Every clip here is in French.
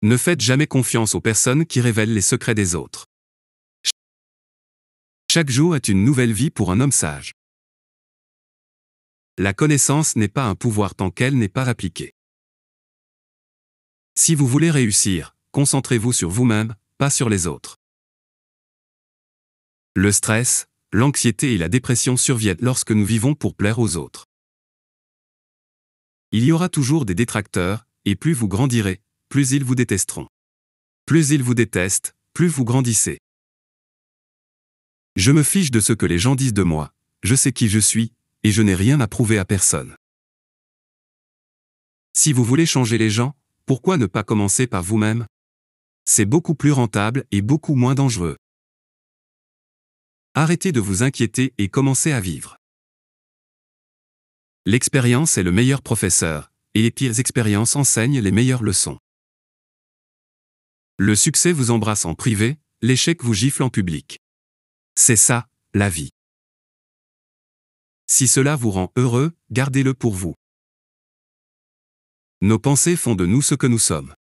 Ne faites jamais confiance aux personnes qui révèlent les secrets des autres. Chaque jour est une nouvelle vie pour un homme sage. La connaissance n'est pas un pouvoir tant qu'elle n'est pas appliquée. Si vous voulez réussir, concentrez-vous sur vous-même, pas sur les autres. Le stress, l'anxiété et la dépression surviennent lorsque nous vivons pour plaire aux autres. Il y aura toujours des détracteurs, et plus vous grandirez, plus ils vous détesteront. Plus ils vous détestent, plus vous grandissez. Je me fiche de ce que les gens disent de moi, je sais qui je suis, et je n'ai rien à prouver à personne. Si vous voulez changer les gens, pourquoi ne pas commencer par vous-même? C'est beaucoup plus rentable et beaucoup moins dangereux. Arrêtez de vous inquiéter et commencez à vivre. L'expérience est le meilleur professeur, et les pires expériences enseignent les meilleures leçons. Le succès vous embrasse en privé, l'échec vous gifle en public. C'est ça, la vie. Si cela vous rend heureux, gardez-le pour vous. Nos pensées font de nous ce que nous sommes.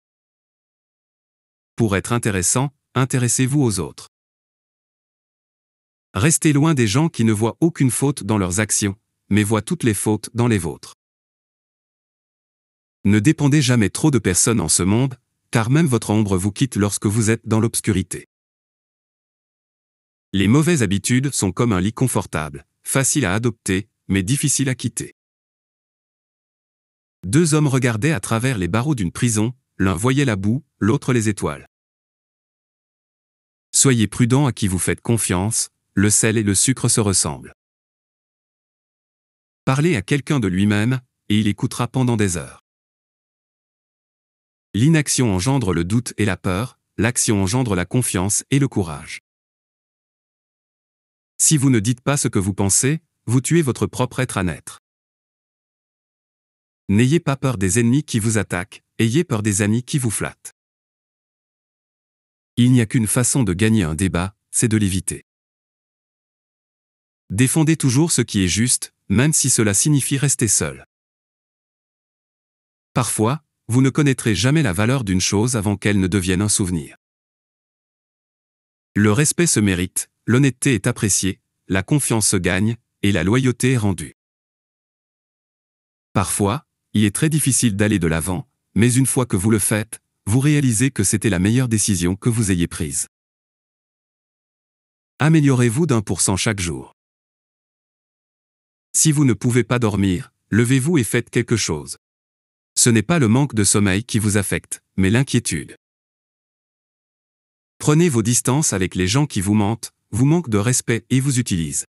Pour être intéressant, intéressez-vous aux autres. Restez loin des gens qui ne voient aucune faute dans leurs actions, mais voient toutes les fautes dans les vôtres. Ne dépendez jamais trop de personnes en ce monde, car même votre ombre vous quitte lorsque vous êtes dans l'obscurité. Les mauvaises habitudes sont comme un lit confortable, facile à adopter, mais difficile à quitter. Deux hommes regardaient à travers les barreaux d'une prison, l'un voyait la boue, l'autre les étoiles. Soyez prudent à qui vous faites confiance, le sel et le sucre se ressemblent. Parlez à quelqu'un de lui-même, et il écoutera pendant des heures. L'inaction engendre le doute et la peur, l'action engendre la confiance et le courage. Si vous ne dites pas ce que vous pensez, vous tuez votre propre être à naître. N'ayez pas peur des ennemis qui vous attaquent, ayez peur des amis qui vous flattent. Il n'y a qu'une façon de gagner un débat, c'est de l'éviter. Défendez toujours ce qui est juste, même si cela signifie rester seul. Parfois, vous ne connaîtrez jamais la valeur d'une chose avant qu'elle ne devienne un souvenir. Le respect se mérite, l'honnêteté est appréciée, la confiance se gagne, et la loyauté est rendue. Parfois, il est très difficile d'aller de l'avant, mais une fois que vous le faites, vous réalisez que c'était la meilleure décision que vous ayez prise. Améliorez-vous d'1% chaque jour. Si vous ne pouvez pas dormir, levez-vous et faites quelque chose. Ce n'est pas le manque de sommeil qui vous affecte, mais l'inquiétude. Prenez vos distances avec les gens qui vous mentent, vous manquent de respect et vous utilisent.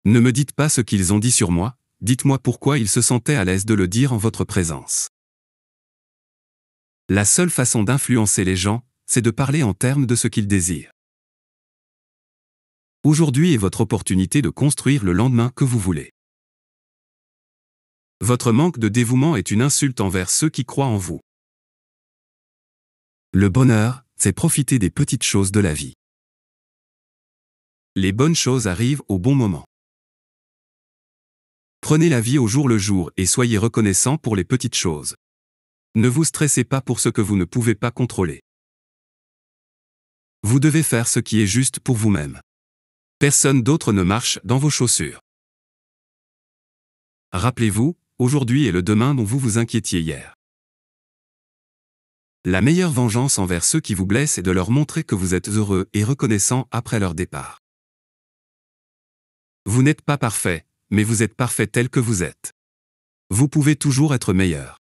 Ne me dites pas ce qu'ils ont dit sur moi, dites-moi pourquoi ils se sentaient à l'aise de le dire en votre présence. La seule façon d'influencer les gens, c'est de parler en termes de ce qu'ils désirent. Aujourd'hui est votre opportunité de construire le lendemain que vous voulez. Votre manque de dévouement est une insulte envers ceux qui croient en vous. Le bonheur, c'est profiter des petites choses de la vie. Les bonnes choses arrivent au bon moment. Prenez la vie au jour le jour et soyez reconnaissant pour les petites choses. Ne vous stressez pas pour ce que vous ne pouvez pas contrôler. Vous devez faire ce qui est juste pour vous-même. Personne d'autre ne marche dans vos chaussures. Rappelez-vous, aujourd'hui est le demain dont vous vous inquiétiez hier. La meilleure vengeance envers ceux qui vous blessent est de leur montrer que vous êtes heureux et reconnaissant après leur départ. Vous n'êtes pas parfait, mais vous êtes parfait tel que vous êtes. Vous pouvez toujours être meilleur.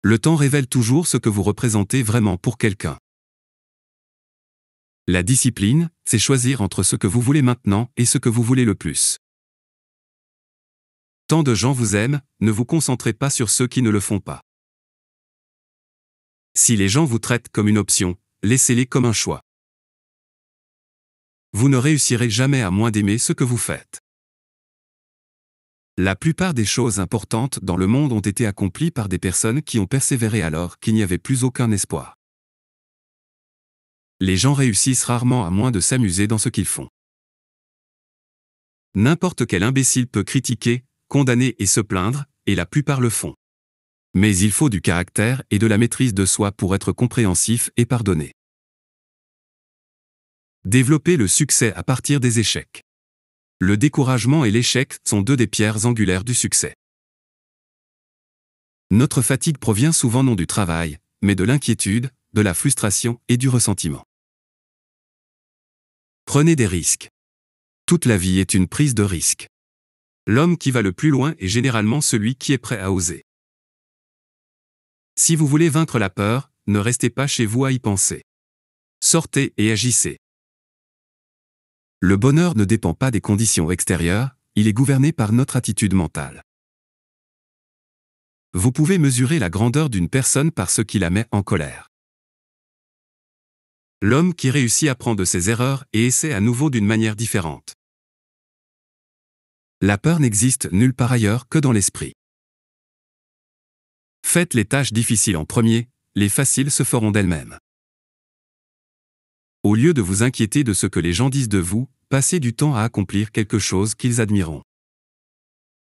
Le temps révèle toujours ce que vous représentez vraiment pour quelqu'un. La discipline, c'est choisir entre ce que vous voulez maintenant et ce que vous voulez le plus. Tant de gens vous aiment, ne vous concentrez pas sur ceux qui ne le font pas. Si les gens vous traitent comme une option, laissez-les comme un choix. Vous ne réussirez jamais à moins d'aimer ce que vous faites. La plupart des choses importantes dans le monde ont été accomplies par des personnes qui ont persévéré alors qu'il n'y avait plus aucun espoir. Les gens réussissent rarement à moins de s'amuser dans ce qu'ils font. N'importe quel imbécile peut critiquer, condamner et se plaindre, et la plupart le font. Mais il faut du caractère et de la maîtrise de soi pour être compréhensif et pardonner. Développer le succès à partir des échecs. Le découragement et l'échec sont deux des pierres angulaires du succès. Notre fatigue provient souvent non du travail, mais de l'inquiétude, de la frustration et du ressentiment. Prenez des risques. Toute la vie est une prise de risque. L'homme qui va le plus loin est généralement celui qui est prêt à oser. Si vous voulez vaincre la peur, ne restez pas chez vous à y penser. Sortez et agissez. Le bonheur ne dépend pas des conditions extérieures, il est gouverné par notre attitude mentale. Vous pouvez mesurer la grandeur d'une personne par ce qui la met en colère. L'homme qui réussit apprend de ses erreurs et essaie à nouveau d'une manière différente. La peur n'existe nulle part ailleurs que dans l'esprit. Faites les tâches difficiles en premier, les faciles se feront d'elles-mêmes. Au lieu de vous inquiéter de ce que les gens disent de vous, passez du temps à accomplir quelque chose qu'ils admireront.